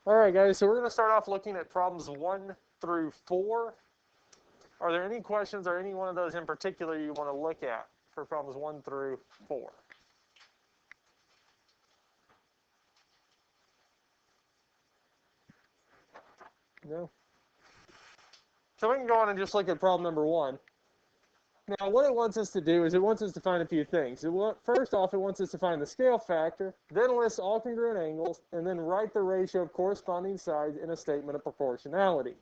All right, guys, so we're going to start off looking at problems 1 through 4. Are there any questions or any one of those in particular you want to look at for problems 1 through 4? No? So we can go on and just look at problem number 1. Now, what it wants us to do is it wants us to find a few things. First off, it wants us to find the scale factor, then list all congruent angles, and then write the ratio of corresponding sides in a statement of proportionality.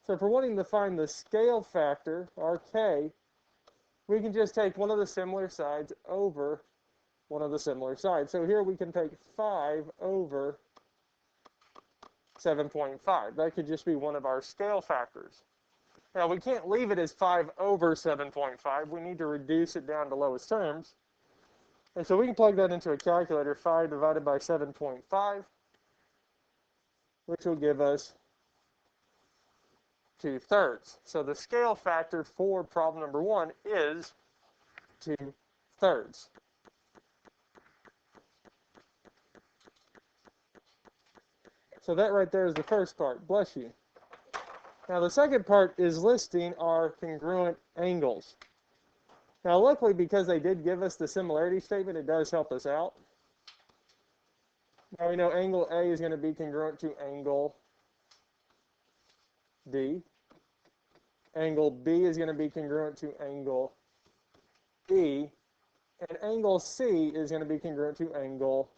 So if we're wanting to find the scale factor, our k, we can just take one of the similar sides over one of the similar sides. So here we can take 5 over 7.5. That could just be one of our scale factors. Now, we can't leave it as 5 over 7.5. We need to reduce it down to lowest terms. And so we can plug that into a calculator, 5 divided by 7.5, which will give us 2/3. So the scale factor for problem number 1 is 2/3. So that right there is the first part. Bless you. Now the second part is listing our congruent angles. Now luckily, because they did give us the similarity statement, it does help us out. Now we know angle A is going to be congruent to angle D. Angle B is going to be congruent to angle E. And angle C is going to be congruent to angle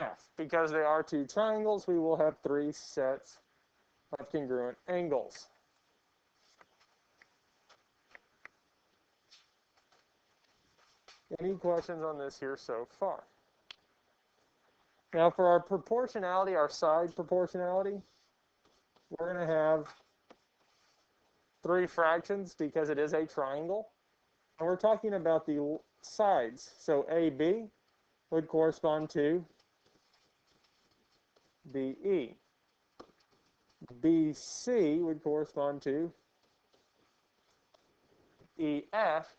F. Because they are two triangles, we will have 3 sets of congruent angles. Any questions on this here so far? Now for our proportionality, our side proportionality, we're going to have 3 fractions because it is a triangle. And we're talking about the sides. So AB would correspond to BE. BC would correspond to EF.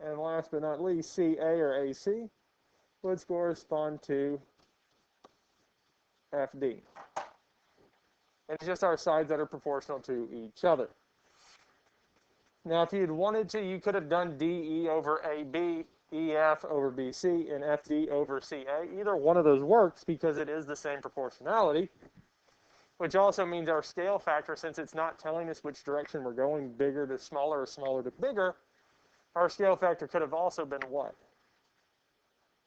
And last but not least, CA or AC would correspond to FD. And it's just our sides that are proportional to each other. Now, if you'd wanted to, you could have done DE over AB, EF over BC, and FD over CA. Either one of those works because it is the same proportionality, which also means our scale factor, since it's not telling us which direction we're going, bigger to smaller or smaller to bigger, our scale factor could have also been what?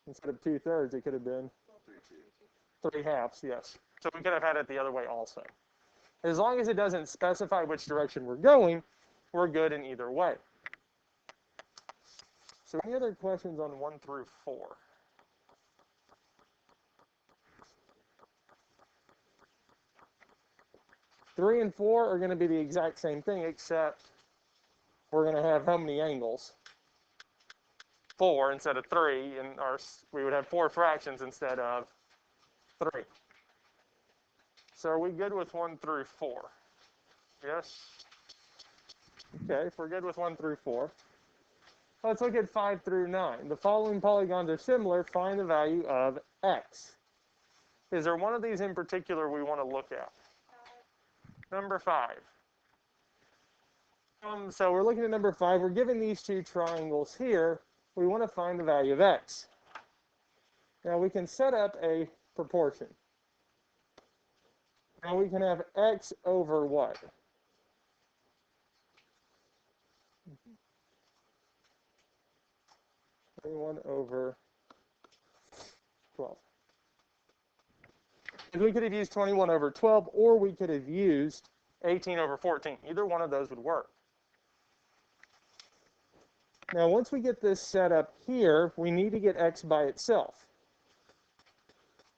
Instead of 2/3, it could have been 3/2, yes. So we could have had it the other way also. As long as it doesn't specify which direction we're going, we're good in either way. So any other questions on 1 through 4? Three and 4 are going to be the exact same thing, except we're going to have how many angles? 4 instead of 3, and we would have 4 fractions instead of 3. So are we good with 1 through 4? Yes? Okay, if we're good with 1 through 4, let's look at 5 through 9. The following polygons are similar. Find the value of x. Is there one of these in particular we want to look at? Number 5. So we're looking at number 5. We're given these two triangles here. We want to find the value of x. Now we can set up a proportion. Now we can have x over what? One over 12. And we could have used 21 over 12, or we could have used 18 over 14. Either one of those would work. Now, once we get this set up here, we need to get x by itself.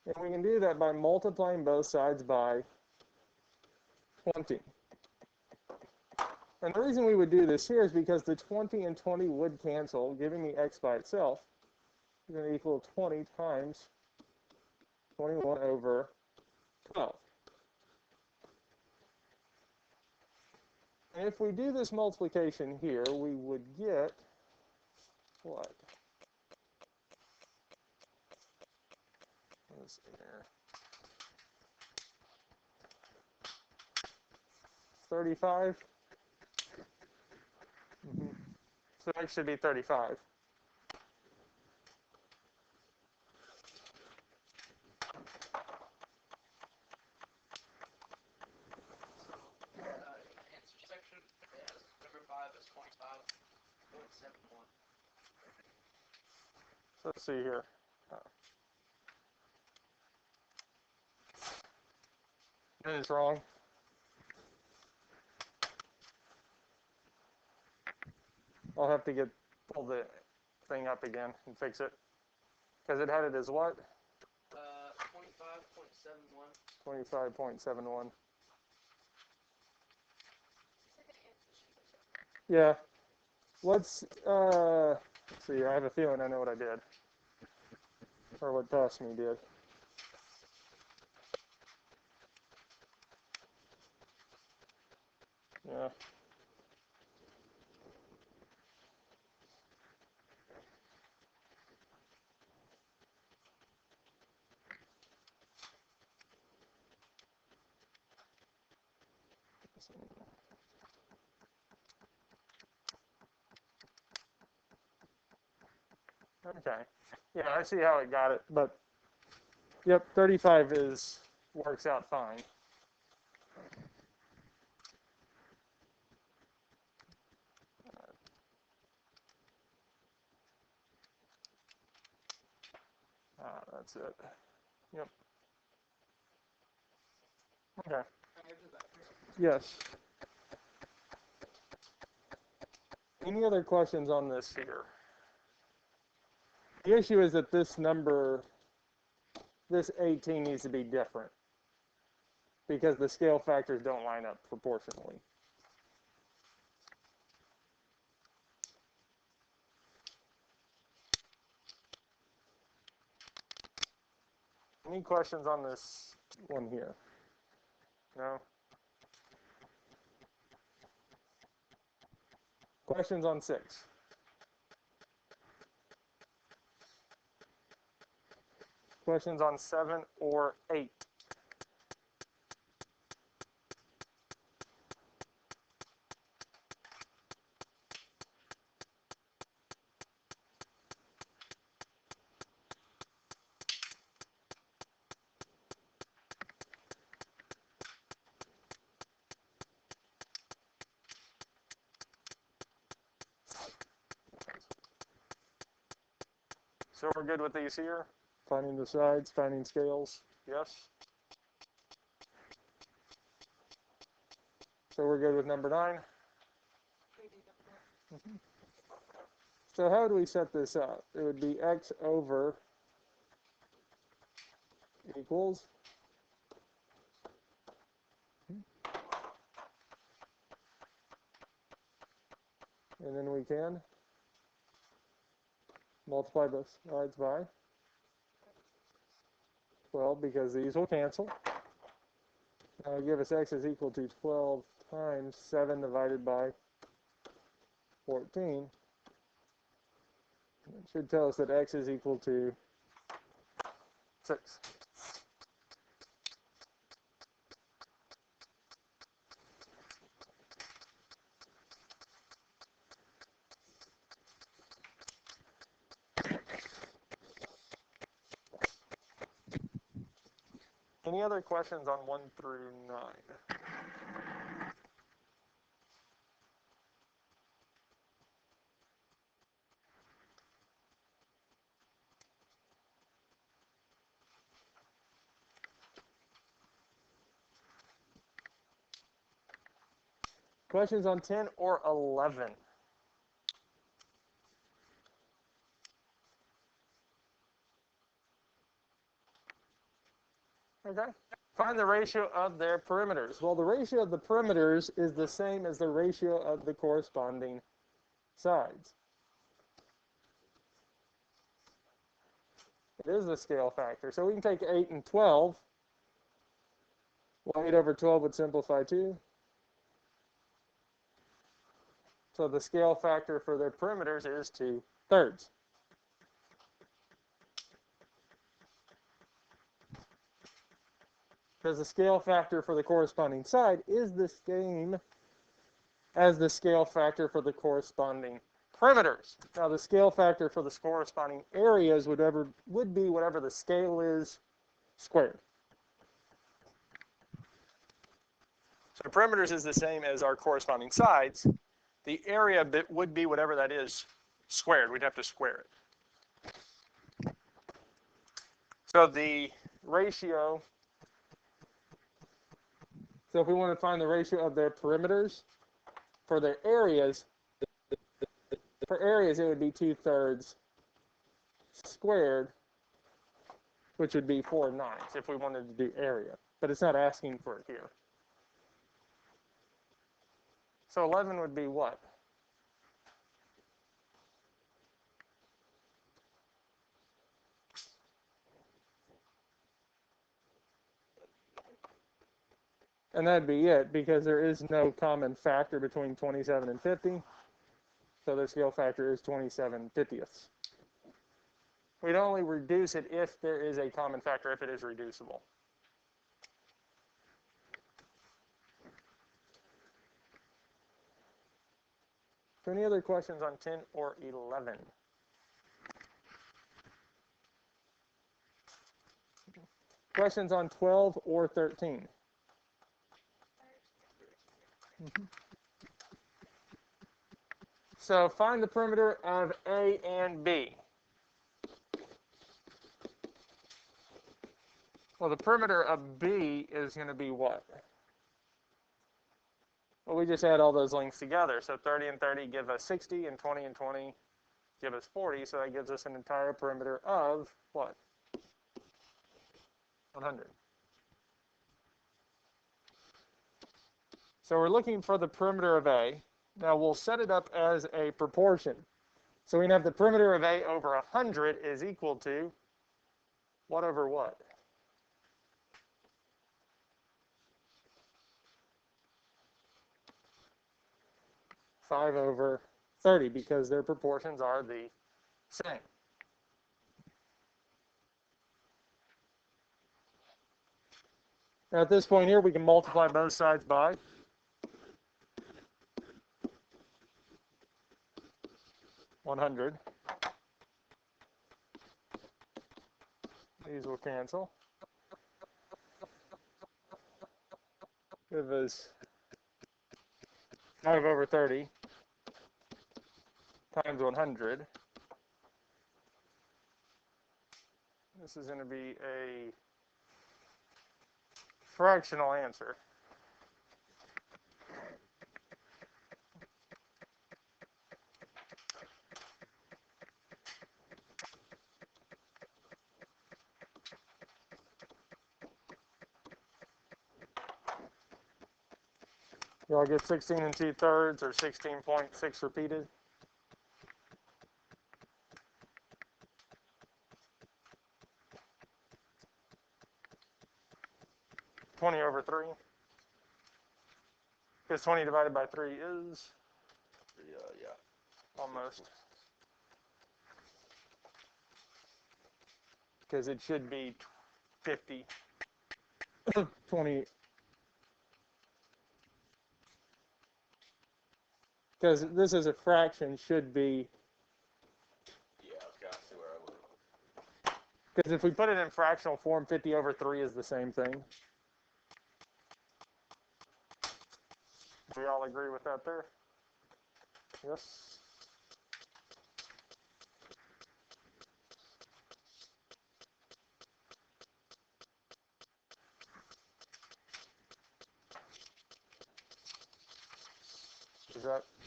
And we can do that by multiplying both sides by 20. And the reason we would do this here is because the 20 and 20 would cancel, giving me x by itself is going to equal 20 times 21 over 12. And if we do this multiplication here, we would get what? Let's see here. 35. So x should be 35. Answer section, yes. Number 5 is 25.71. So let's see here. That is wrong. I'll have to pull the thing up again and fix it. Because it had it as what? 25.71. 25.71. Yeah. Let's see. I have a feeling I know what I did. Or what Toss Me did. Yeah. Okay. Yeah, I see how it got it, but yep, 35 works out fine. That's it. Yep. Okay. Yes. Any other questions on this here? The issue is that this number, this 18 needs to be different because the scale factors don't line up proportionally. Any questions on this one here? No? Questions on 6? Questions on 7 or 8? So we're good with these here? Finding the sides, finding scales? Yes? So we're good with number 9? So how would we set this up? It would be x over equals. And then we can multiply both sides by 12 because these will cancel. Now give us x is equal to 12 times 7 divided by 14. It should tell us that x is equal to 6. Any other questions on 1 through 9? Questions on 10 or 11? Okay. Find the ratio of their perimeters. Well, the ratio of the perimeters is the same as the ratio of the corresponding sides. It is the scale factor. So we can take 8 and 12. Well, 8 over 12 would simplify 2. So the scale factor for their perimeters is 2/3. because the scale factor for the corresponding side is the same as the scale factor for the corresponding perimeters. Now, the scale factor for the corresponding areas would be whatever the scale is squared. So perimeters is the same as our corresponding sides. The area bit would be whatever that is squared. We'd have to square it. So the ratio, so if we want to find the ratio of their perimeters for their areas, for areas it would be 2/3 squared, which would be 4/9 if we wanted to do area. But it's not asking for it here. So 11 would be what? And that'd be it, because there is no common factor between 27 and 50. So their scale factor is 27/50ths. We'd only reduce it if there is a common factor, if it is reducible. So any other questions on 10 or 11? Questions on 12 or 13? So find the perimeter of A and B. Well, the perimeter of B is going to be what? Well, we just add all those lengths together. So 30 and 30 give us 60, and 20 and 20 give us 40. So that gives us an entire perimeter of what? 100. So we're looking for the perimeter of A. Now we'll set it up as a proportion. So we can have the perimeter of A over 100 is equal to what over what? 5 over 30, because their proportions are the same. Now at this point here, we can multiply both sides by 100. These will cancel. Give us 5 over 30 times 100. This is going to be a fractional answer. You all get 16 2/3 or 16.6 repeated. (20 over 3). Because 20 divided by 3 is, yeah, almost. Because it should be 50. 20. Because this is a fraction, should be. Yeah, I was gonna see where I was. Because if we put it in fractional form, 50 over 3 is the same thing. Do we all agree with that there? Yes.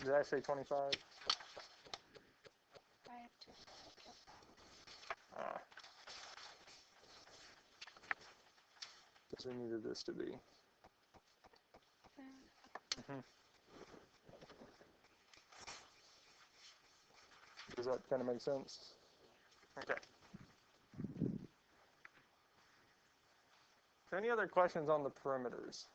Did I say 25? Because we needed this to be. Does that kind of make sense? Okay. So any other questions on the perimeters?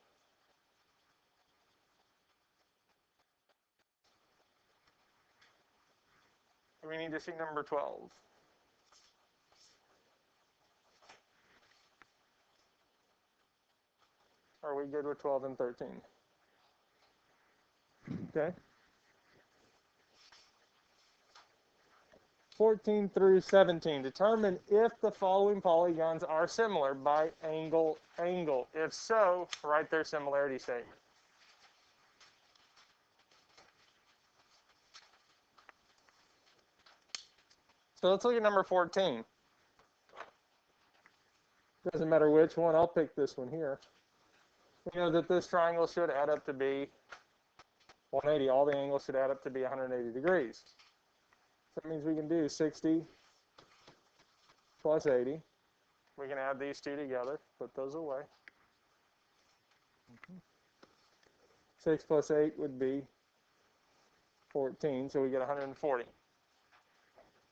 We need to see number 12. Are we good with 12 and 13? Okay. 14 through 17. Determine if the following polygons are similar by angle, angle. If so, write their similarity statement. So let's look at number 14. Doesn't matter which one, I'll pick this one here. We know that this triangle should add up to be 180. All the angles should add up to be 180 degrees. So that means we can do 60 plus 80. We can add these two together, put those away. 6 plus 8 would be 14, so we get 140.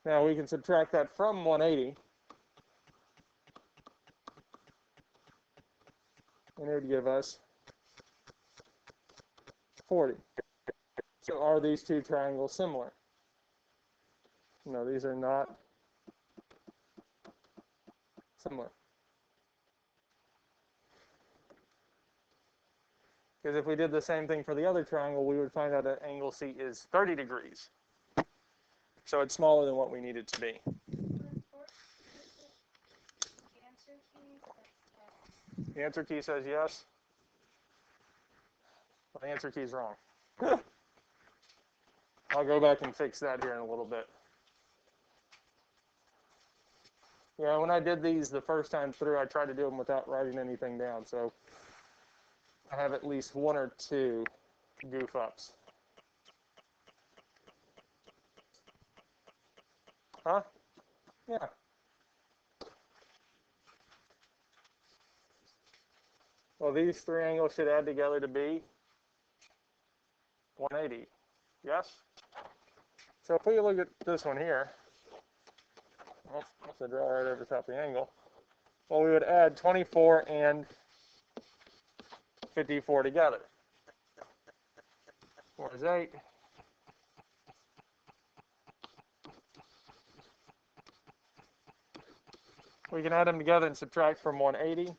Now we can subtract that from 180, and it would give us 40. So are these two triangles similar? No, these are not similar. Because if we did the same thing for the other triangle, we would find out that angle C is 30 degrees. So it's smaller than what we need it to be. The answer key says yes. Well, the answer key is wrong. I'll go back and fix that here in a little bit. Yeah, when I did these the first time through, I tried to do them without writing anything down. So I have at least one or two goof ups. Huh? Yeah. Well, these three angles should add together to be 180. Yes? So if we look at this one here, oh, that's a draw right over the top of the angle. Well, we would add 24 and 54 together. 4 is 8. We can add them together and subtract from 180.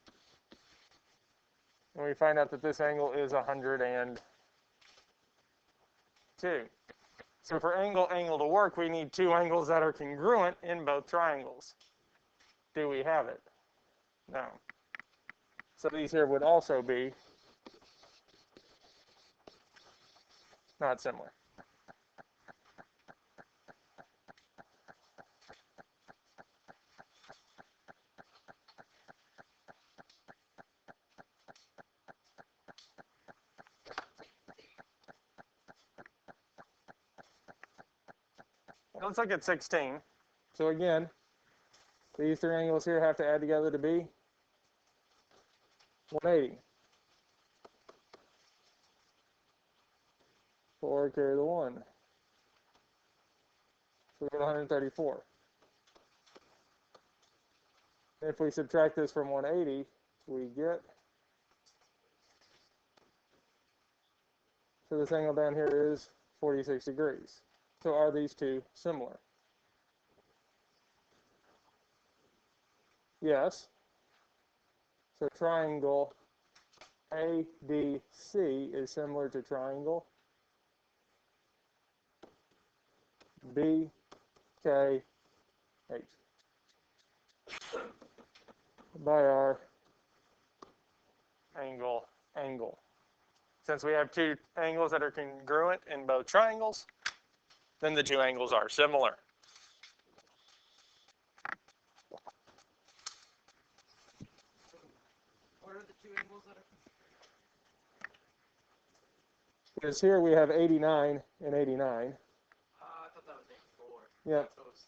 And we find out that this angle is 102. So for angle, angle to work, we need two angles that are congruent in both triangles. Do we have it? No. So these here would also be not similar. Let's look at 16. So again, these three angles here have to add together to be 180. 4 carry the 1. So we get 134. If we subtract this from 180, we get, so this angle down here is 46 degrees. So are these two similar? Yes. So triangle ABC is similar to triangle BKH by our angle, angle. Since we have two angles that are congruent in both triangles, then the two angles are similar. What are the two angles that are? Because here we have 89 and 89. I thought that was 84. Yep. So it's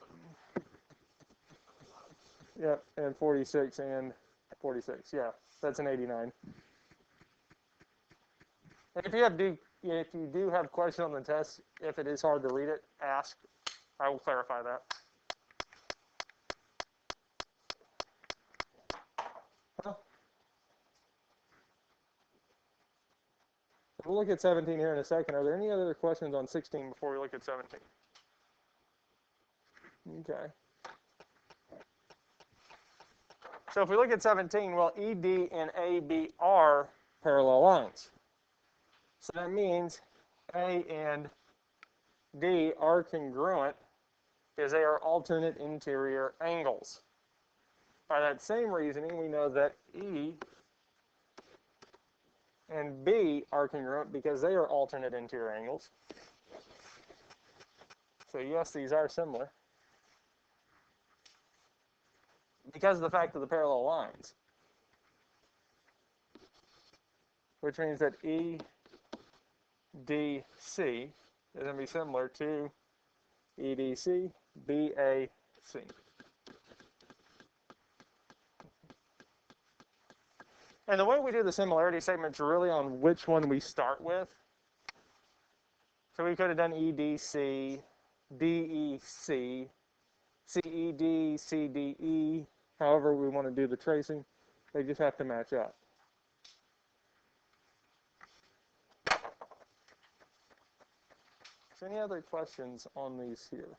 Yep, and 46 and 46. Yeah, that's an 89. And if you do have questions on the test, if it is hard to read it, ask. I will clarify that. Huh? We'll look at 17 here in a second. Are there any other questions on 16 before we look at 17? Okay. So if we look at 17, well, ED and AB are parallel lines. So that means A and D are congruent because they are alternate interior angles. By that same reasoning, we know that E and B are congruent because they are alternate interior angles. So yes, these are similar because of the fact of the parallel lines, which means that EDC is going to be similar to EDC BAC. And the way we do the similarity statement is really on which one we start with. So we could have done EDC, DEC, CED, CDE, however we want to do the tracing. They just have to match up. So any other questions on these here?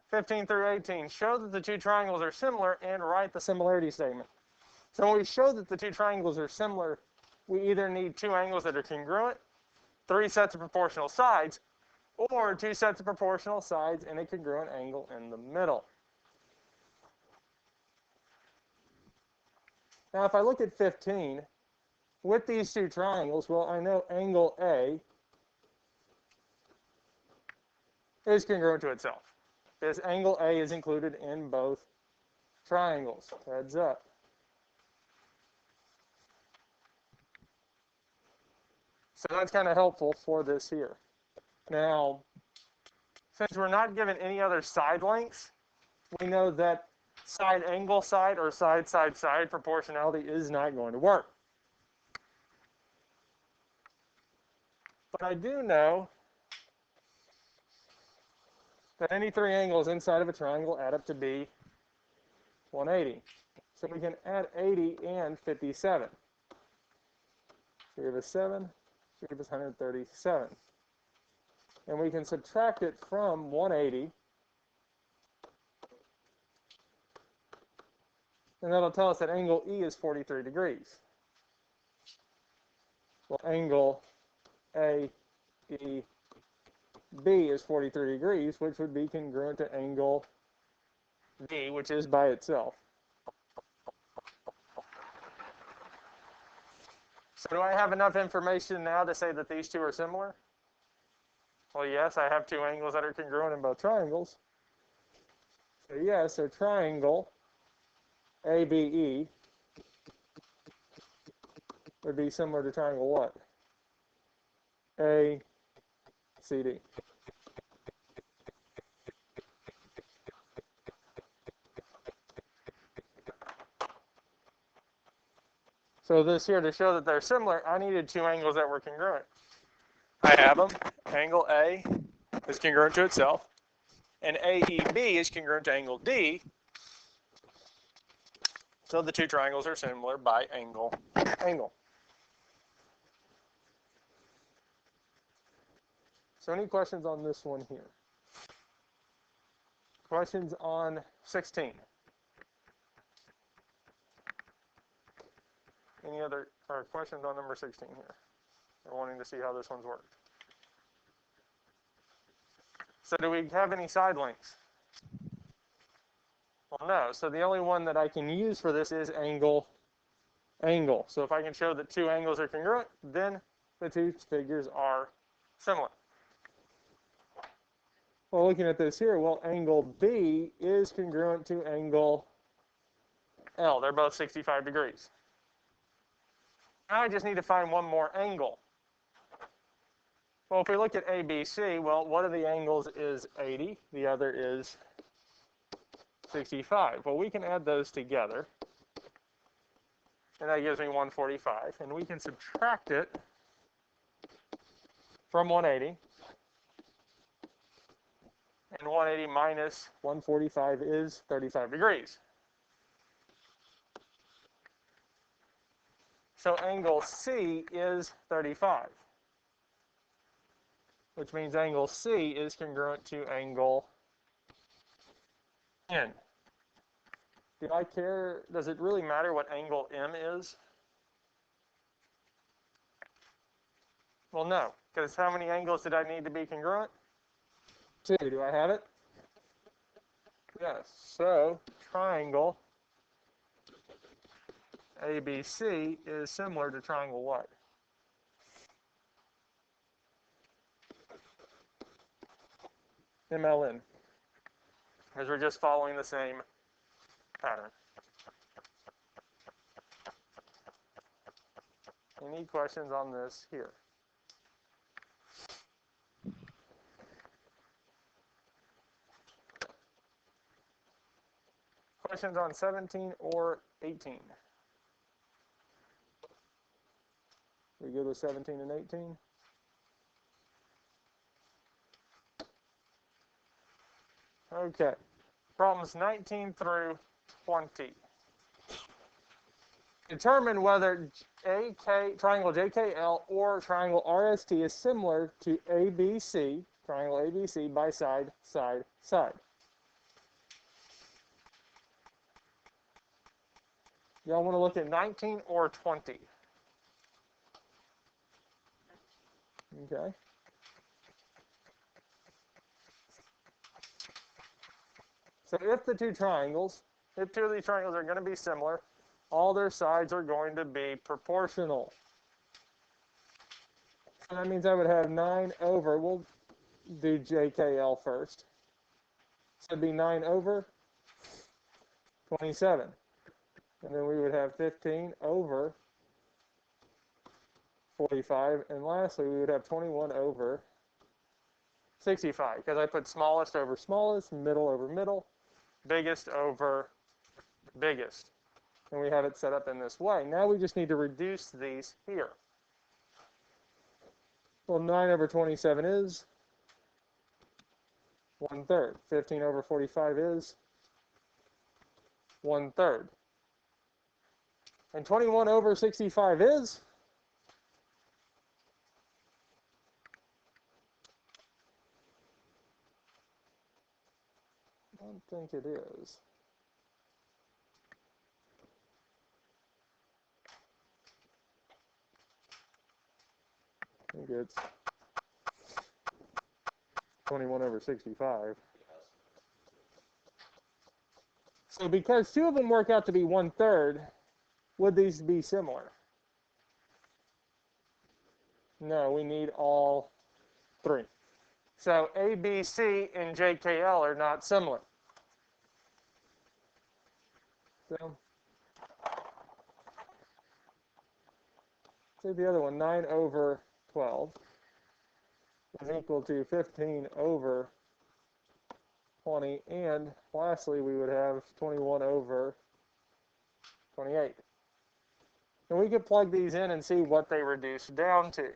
(15 through 18). Show that the two triangles are similar and write the similarity statement. So when we show that the two triangles are similar, we either need two angles that are congruent, three sets of proportional sides, or two sets of proportional sides and a congruent angle in the middle. Now, if I look at 15, with these two triangles, well, I know angle A is congruent to itself. This angle A is included in both triangles. Heads up. So that's kind of helpful for this here. Now, since we're not given any other side lengths, we know that side angle side or side side side proportionality is not going to work. But I do know that any three angles inside of a triangle add up to be 180. So we can add 80 and 57. So give us 7, so give us 137. And we can subtract it from 180. And that'll tell us that angle E is 43 degrees. Well, angle AEB is 43 degrees, which would be congruent to angle D, which is by itself. So do I have enough information now to say that these two are similar? Well, yes, I have two angles that are congruent in both triangles. So yes, so triangle ABE would be similar to triangle what? ACD. So this here, to show that they're similar, I needed two angles that were congruent. I have them. Angle A is congruent to itself, and AEB is congruent to angle D. So the two triangles are similar by angle. So any questions on this one here? Questions on 16? Any other questions on number 16 here? We're wanting to see how this one's worked. So do we have any side lengths? Well, no. So the only one that I can use for this is angle. So if I can show that two angles are congruent, then the two figures are similar. Well, looking at this here, well, angle B is congruent to angle L. They're both 65 degrees. Now I just need to find one more angle. Well, if we look at ABC, well, one of the angles is 80, the other is 65. Well, we can add those together, and that gives me 145, and we can subtract it from 180, and 180 minus 145 is 35 degrees. So angle C is 35, which means angle C is congruent to angle N. Do I care? Does it really matter what angle M is? Well, no, because how many angles did I need to be congruent? 2. Do I have it? Yes. So triangle ABC is similar to triangle what? MLN. Because we're just following the same pattern. Any questions on this here? Questions on 17 or 18? We good with 17 and 18? Okay. Problems 19 through 20. Determine whether triangle JKL or triangle RST is similar to ABC, triangle ABC, by side, side, side. Y'all want to look at 19 or 20? Okay. So if two of these triangles are going to be similar, all their sides are going to be proportional. So that means I would have 9 over, we'll do JKL first. So it'd be 9 over 27. And then we would have 15 over 45. And lastly, we would have 21 over 65, because I put smallest over smallest, middle over middle, biggest over biggest. And we have it set up in this way. Now we just need to reduce these here. Well, 9 over 27 is 1/3. 15 over 45 is 1/3. And 21 over 65 is? I don't think it is. I think it's 21 over 65. So because 2 of them work out to be 1/3, would these be similar? No, we need all 3. So ABC and JKL are not similar. So say the other one, 9 over 12 is equal to 15 over 20, and lastly we would have 21 over 28. And we could plug these in and see what they reduce down to.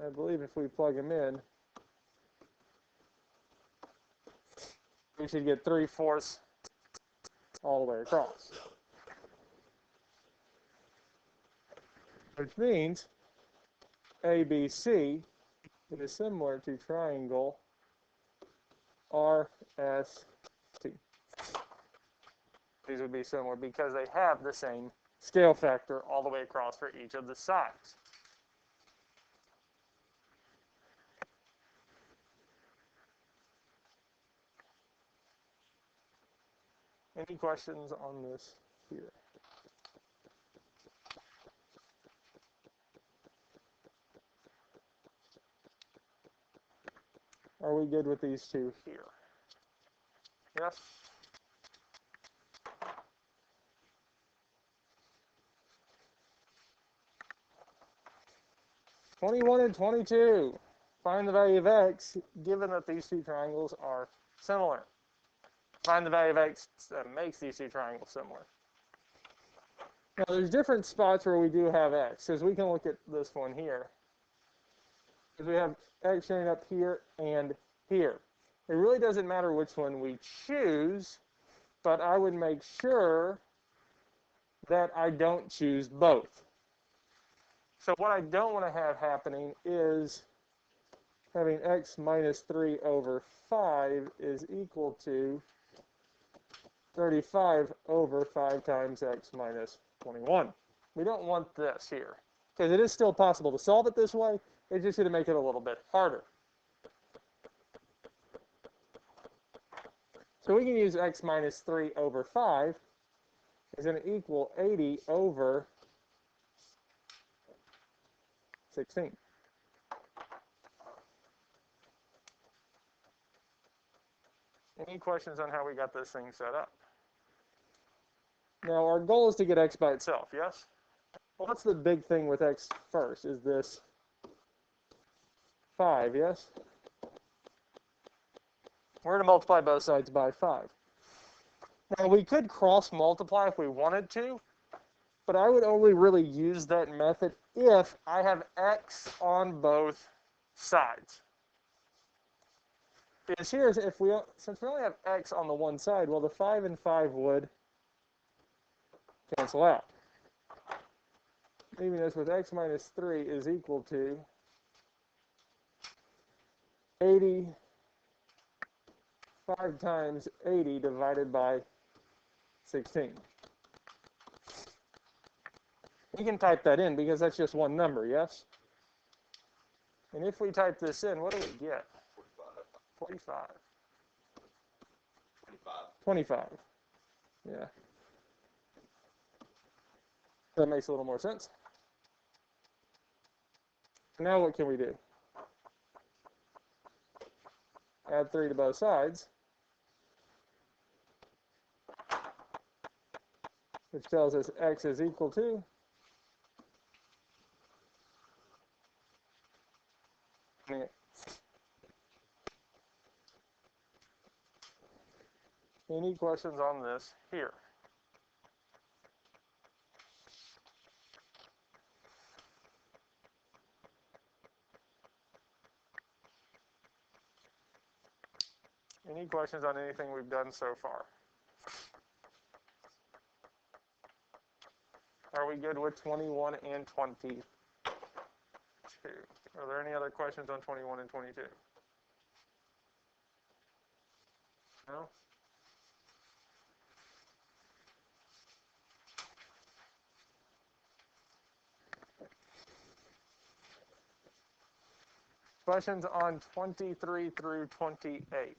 I believe if we plug them in, we should get 3/4 all the way across. Which means ABC is similar to triangle RST. These would be similar because they have the same scale factor all the way across for each of the sides. Any questions on this here? Are we good with these two here? Yes? (21 and 22). Find the value of x given that these two triangles are similar. Find the value of x that makes these two triangles similar. Now, there's different spots where we do have x, because we can look at this one here. Because we have x showing up here and here. It really doesn't matter which one we choose, but I would make sure that I don't choose both. So what I don't want to have happening is having x minus 3 over 5 is equal to 35 over 5 times x minus 21. We don't want this here, because it is still possible to solve it this way. It's just going to make it a little bit harder. So we can use x minus 3 over 5 is going to equal 80 over 16. Any questions on how we got this thing set up? Now, our goal is to get x by itself, yes? Well, what's the big thing with x first? Is this 5, yes? We're going to multiply both sides by 5. Now, we could cross multiply if we wanted to, but I would only really use that method if I have x on both sides. Because here, since we only have x on the one side, well, the 5 and 5 would cancel out. Leaving us with x minus 3 is equal to 80, 5 times 80 divided by 16. We can type that in because that's just one number, yes? And if we type this in, what do we get? 45. 25. Yeah. That makes a little more sense. Now what can we do? Add 3 to both sides, which tells us x is equal to Any questions on this here? Any questions on anything we've done so far? Are we good with 21 and 22? Are there any other questions on 21 and 22? No? Questions on 23 through 28?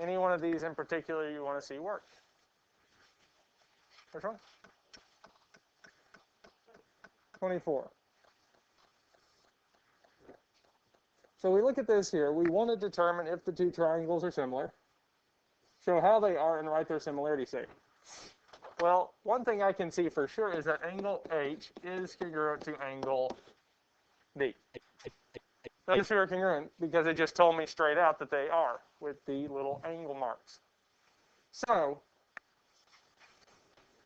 Any one of these in particular you want to see work? Which one? 24. So we look at this here. We want to determine if the two triangles are similar, show how they are, and write their similarity statement. Well, one thing I can see for sure is that angle H is congruent to angle B. Those two are congruent because it just told me straight out that they are with the little angle marks. So,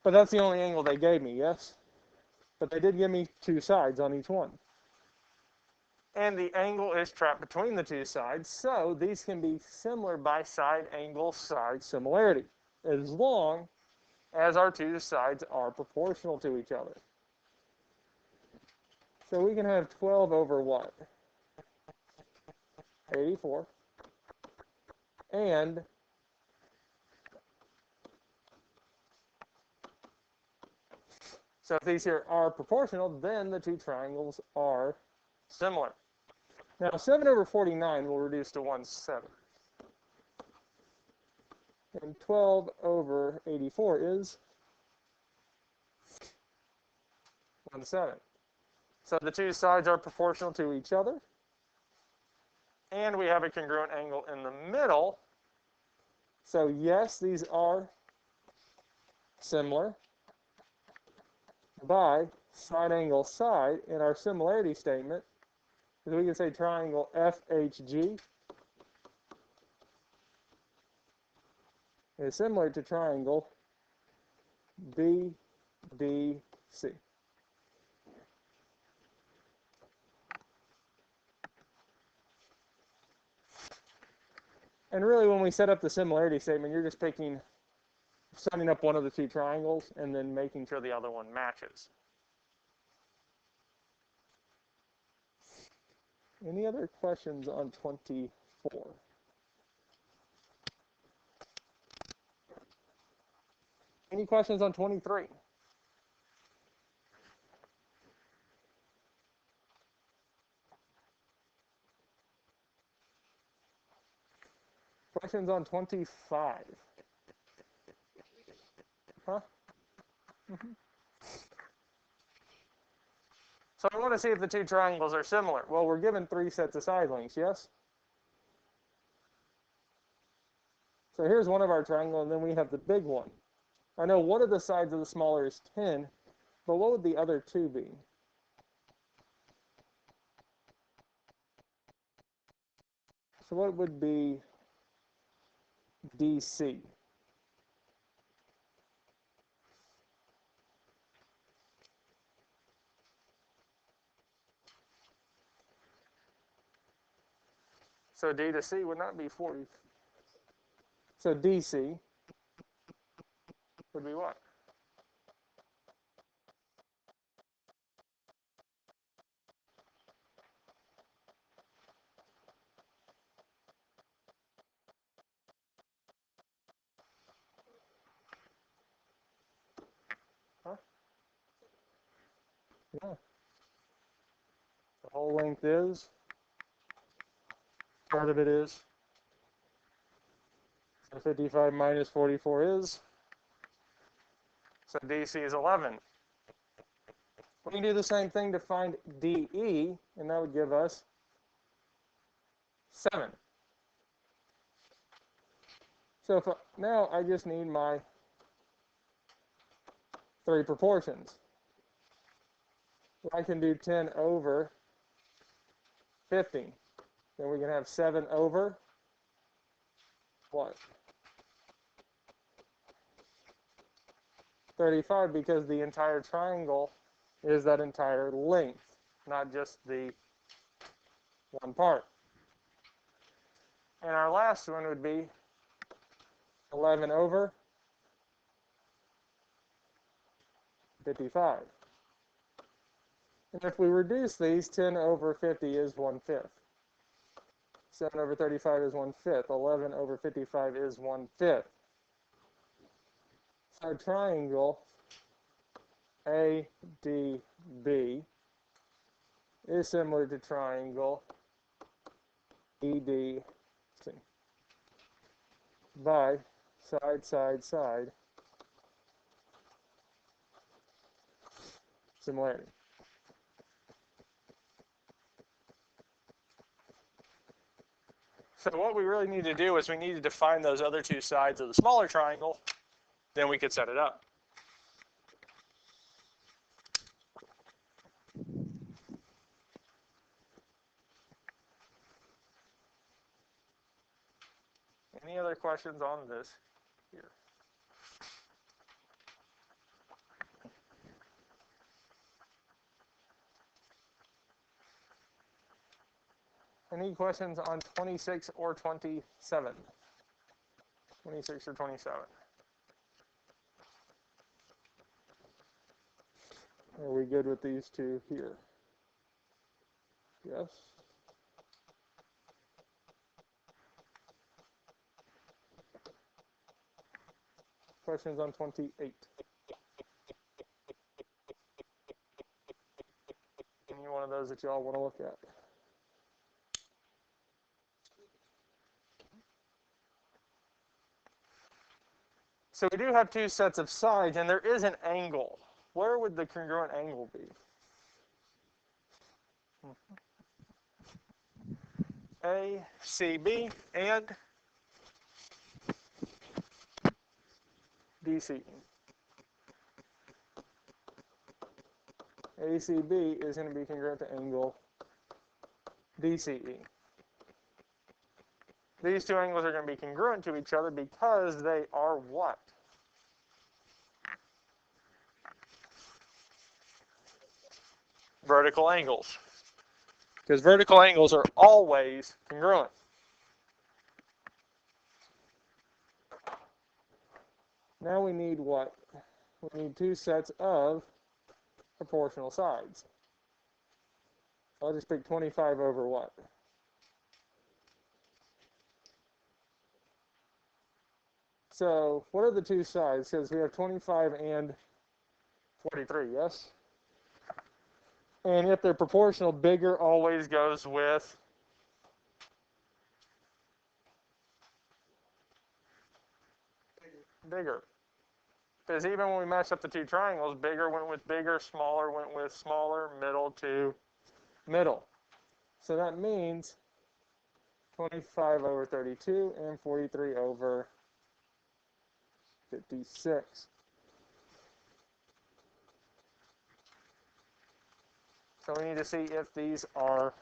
but that's the only angle they gave me, yes? But they did give me two sides on each one. And the angle is trapped between the two sides, so these can be similar by side angle side similarity, as long as our two sides are proportional to each other. So we can have 12 over what? 84. And so if these here are proportional, then the two triangles are similar. Now 7 over 49 will reduce to 1/7. And 12 over 84 is 1/7. So the two sides are proportional to each other. And we have a congruent angle in the middle. So yes, these are similar by side angle side in our similarity statement. So we can say triangle FHG is similar to triangle BDC. And really, when we set up the similarity statement, you're just setting up one of the two triangles and then making sure the other one matches. Any other questions on 24? Any questions on 23? Questions on 25? Huh? So I want to see if the two triangles are similar. Well, we're given 3 sets of side lengths, yes? So here's one of our triangles, and then we have the big one. I know one of the sides of the smaller is 10, but what would the other two be? So what would be DC? So D to C would not be 40. So DC would be what? Huh? Yeah. The whole length is, part of it is. So 55 minus 44 is. So DC is 11. We can do the same thing to find DE, and that would give us 7. So if now I just need my 3 proportions. I can do 10 over 50. Then we can have 7 over what? 35, because the entire triangle is that entire length, not just the one part. And our last one would be 11 over 55. And if we reduce these, 10 over 50 is 1/5. 7 over 35 is 1/5. 11 over 55 is 1/5. So our triangle ADB is similar to triangle EDC by side, side, side similarity. So what we really need to do is we need to define those other two sides of the smaller triangle, then we could set it up. Any other questions on this here? Any questions on 26 or 27? 26 or 27? Are we good with these two here? Yes? Questions on 28? Any one of those that y'all want to look at? So we do have two sets of sides, and there is an angle. Where would the congruent angle be? ACB and DC. ACB is going to be congruent to angle DCE. These two angles are going to be congruent to each other because they are what? Vertical angles. Because vertical angles are always congruent. Now we need what? We need two sets of proportional sides. I'll just pick 25 over what? So what are the two sides? Because we have 25 and 43, yes? And if they're proportional, bigger always goes with bigger. Because even when we matched up the two triangles, bigger went with bigger, smaller went with smaller, middle to middle. So that means 25 over 32 and 43 over 56. So we need to see if these are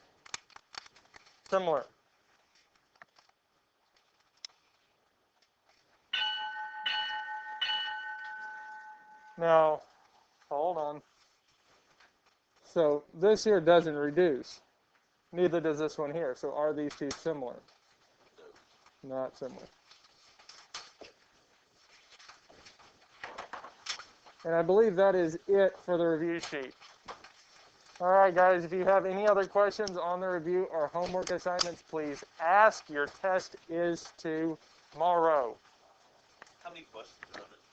similar. Now, hold on. So this here doesn't reduce. Neither does this one here. So are these two similar? Not similar. And I believe that is it for the review sheet. All right, guys, if you have any other questions on the review or homework assignments, please ask. Your test is tomorrow. How many questions are on it?